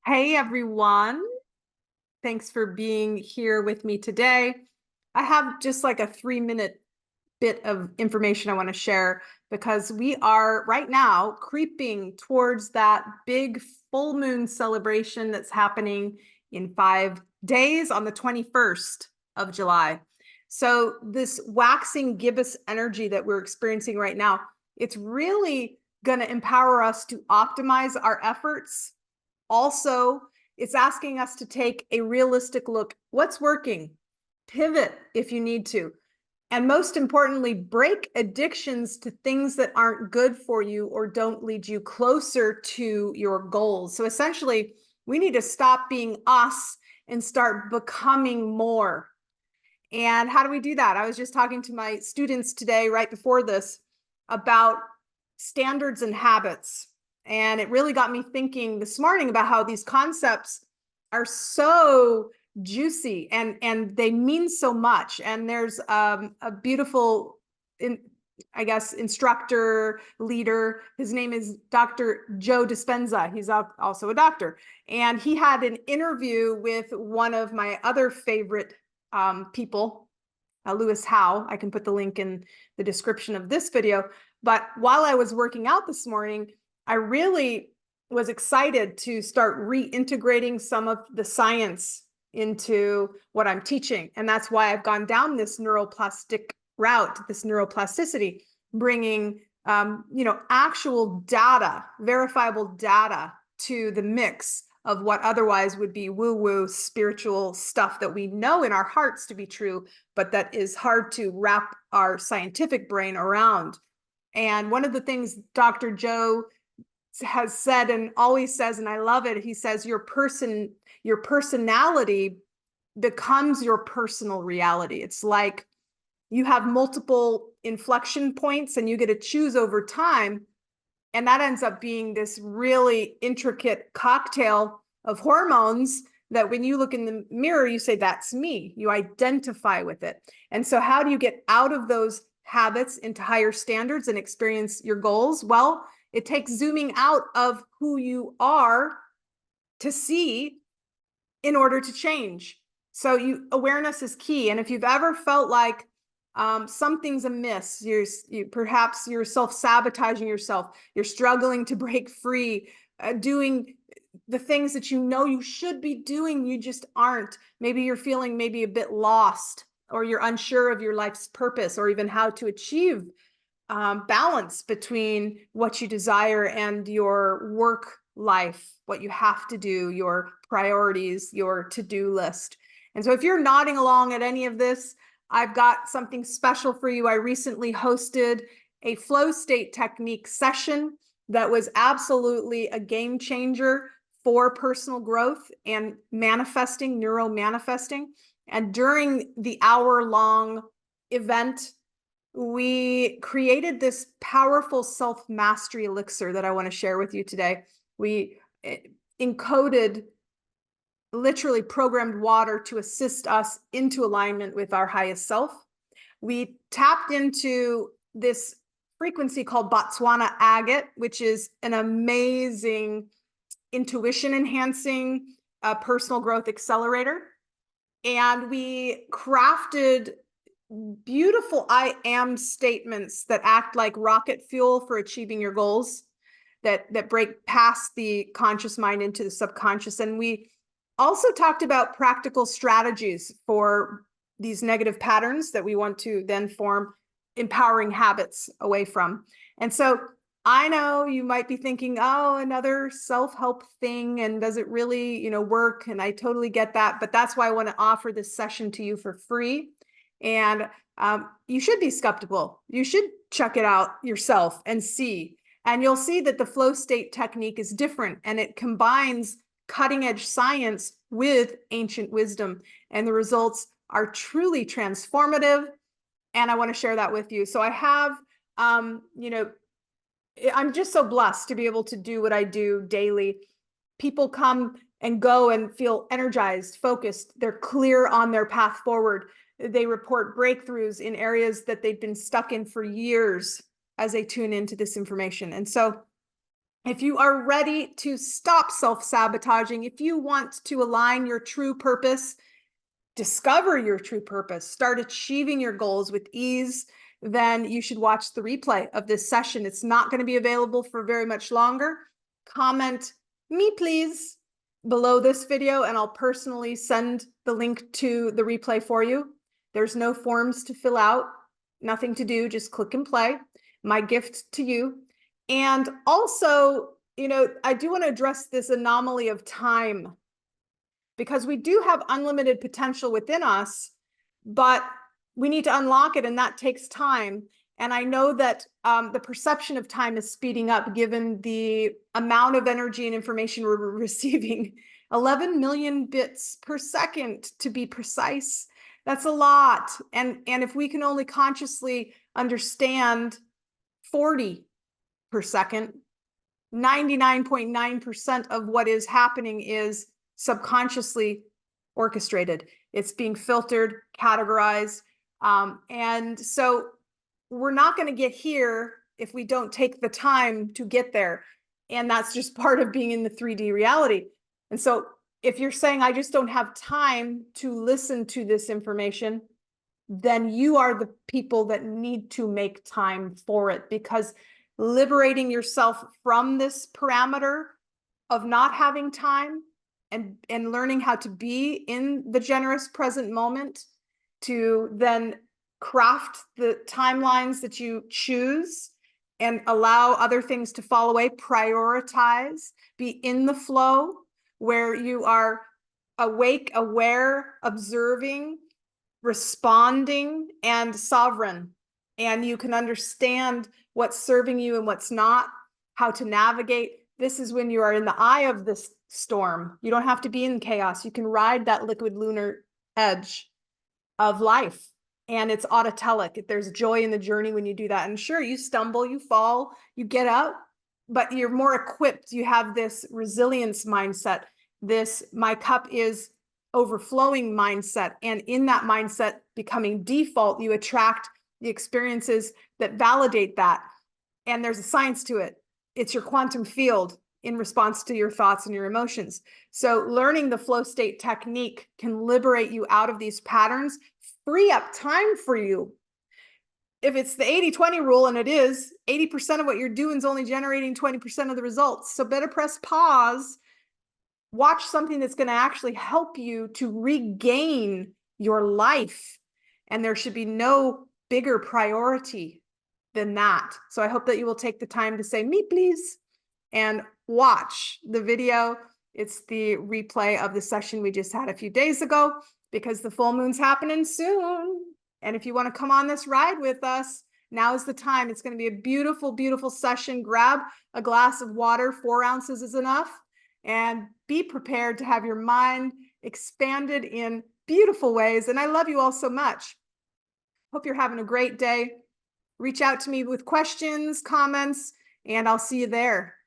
Hey everyone, thanks for being here with me today. I have just like a 3 minute bit of information I want to share because we are right now creeping towards that big full moon celebration that's happening in 5 days on the 21st of July. So, this waxing gibbous energy that we're experiencing right now, it's really going to empower us to optimize our efforts. Also, it's asking us to take a realistic look. What's working? Pivot if you need to. And most importantly, break addictions to things that aren't good for you or don't lead you closer to your goals. So essentially, we need to stop being us and start becoming more. And how do we do that? I was just talking to my students today, right before this, about standards and habits. And it really got me thinking this morning about how these concepts are so juicy and they mean so much. And there's a beautiful, I guess, instructor, leader. His name is Dr. Joe Dispenza. He's also a doctor. And he had an interview with one of my other favorite people, Lewis Howe. I can put the link in the description of this video. But while I was working out this morning, I really was excited to start reintegrating some of the science into what I'm teaching. And that's why I've gone down this neuroplastic route, this neuroplasticity, bringing actual data, verifiable data to the mix of what otherwise would be woo-woo spiritual stuff that we know in our hearts to be true, but that is hard to wrap our scientific brain around. And one of the things Dr. Joe has said and always says, and I love it, he says, your personality becomes your personal reality. It's like you have multiple inflection points and you get to choose over time. And that ends up being this really intricate cocktail of hormones that when you look in the mirror, you say, that's me. You identify with it. And so how do you get out of those habits into higher standards and experience your goals? Well, it takes zooming out of who you are to see in order to change. So awareness is key. And if you've ever felt like something's amiss, perhaps you're self-sabotaging yourself, you're struggling to break free, doing the things that you know you should be doing, you just aren't. Maybe you're feeling maybe a bit lost, or you're unsure of your life's purpose, or even how to achieve balance between what you desire and your work life, what you have to do, your priorities, your to-do list. And so if you're nodding along at any of this, I've got something special for you. I recently hosted a flow state technique session that was absolutely a game changer for personal growth and manifesting, neuro manifesting. And during the hour-long event, we created this powerful self-mastery elixir that I want to share with you today. We encoded, literally programmed water to assist us into alignment with our highest self. We tapped into this frequency called Botswana Agate, which is an amazing intuition enhancing personal growth accelerator. And we crafted beautiful I am statements that act like rocket fuel for achieving your goals, that break past the conscious mind into the subconscious. And we also talked about practical strategies for these negative patterns that we want to then form empowering habits away from. And so I know you might be thinking, oh, another self-help thing, and does it really, work? And I totally get that, but that's why I want to offer this session to you for free. And you should be skeptical. You should check it out yourself and see. And you'll see that the flow state technique is different, and it combines cutting edge science with ancient wisdom. And the results are truly transformative. And I want to share that with you. So I have, I'm just so blessed to be able to do what I do daily. People come and go and feel energized, focused. They're clear on their path forward. They report breakthroughs in areas that they've been stuck in for years as they tune into this information. And so If you are ready to stop self-sabotaging, if you want to align your true purpose, discover your true purpose, start achieving your goals with ease, then you should watch the replay of this session. It's not going to be available for very much longer. Comment "me please" below this video and I'll personally send the link to the replay for you. There's no forms to fill out, nothing to do, just click and play. My gift to you. And also, I do want to address this anomaly of time, because we do have unlimited potential within us, but we need to unlock it, and that takes time. And I know that the perception of time is speeding up given the amount of energy and information we're receiving. 11 million bits per second, to be precise. That's a lot. And if we can only consciously understand 40 per second, 99.9% of what is happening is subconsciously orchestrated. It's being filtered, categorized. And so we're not going to get here if we don't take the time to get there. And that's just part of being in the 3D reality. And so if you're saying, I just don't have time to listen to this information, then you are the people that need to make time for it, because liberating yourself from this parameter of not having time and learning how to be in the generous present moment to then craft the timelines that you choose and allow other things to fall away, prioritize, be in the flow where you are awake, aware, observing, responding, and sovereign. And you can understand what's serving you and what's not, how to navigate. This is when you are in the eye of this storm. You don't have to be in chaos. You can ride that liquid lunar edge of life. And it's autotelic. There's joy in the journey when you do that. And sure, you stumble, you fall, you get up, but you're more equipped. You have this resilience mindset, this "my cup is overflowing" mindset. And in that mindset becoming default, you attract the experiences that validate that. And there's a science to it. It's your quantum field in response to your thoughts and your emotions. So learning the flow state technique can liberate you out of these patterns, free up time for you. If it's the 80-20 rule, and it is, 80% of what you're doing is only generating 20% of the results. So better press pause, watch something that's going to actually help you to regain your life. And there should be no bigger priority than that. So I hope that you will take the time to say "me please" and watch the video. It's the replay of the session we just had a few days ago, because the full moon's happening soon. And if you want to come on this ride with us, now is the time. It's going to be a beautiful, beautiful session. Grab a glass of water, 4 ounces is enough, and be prepared to have your mind expanded in beautiful ways. And I love you all so much. Hope you're having a great day. Reach out to me with questions, comments, and I'll see you there.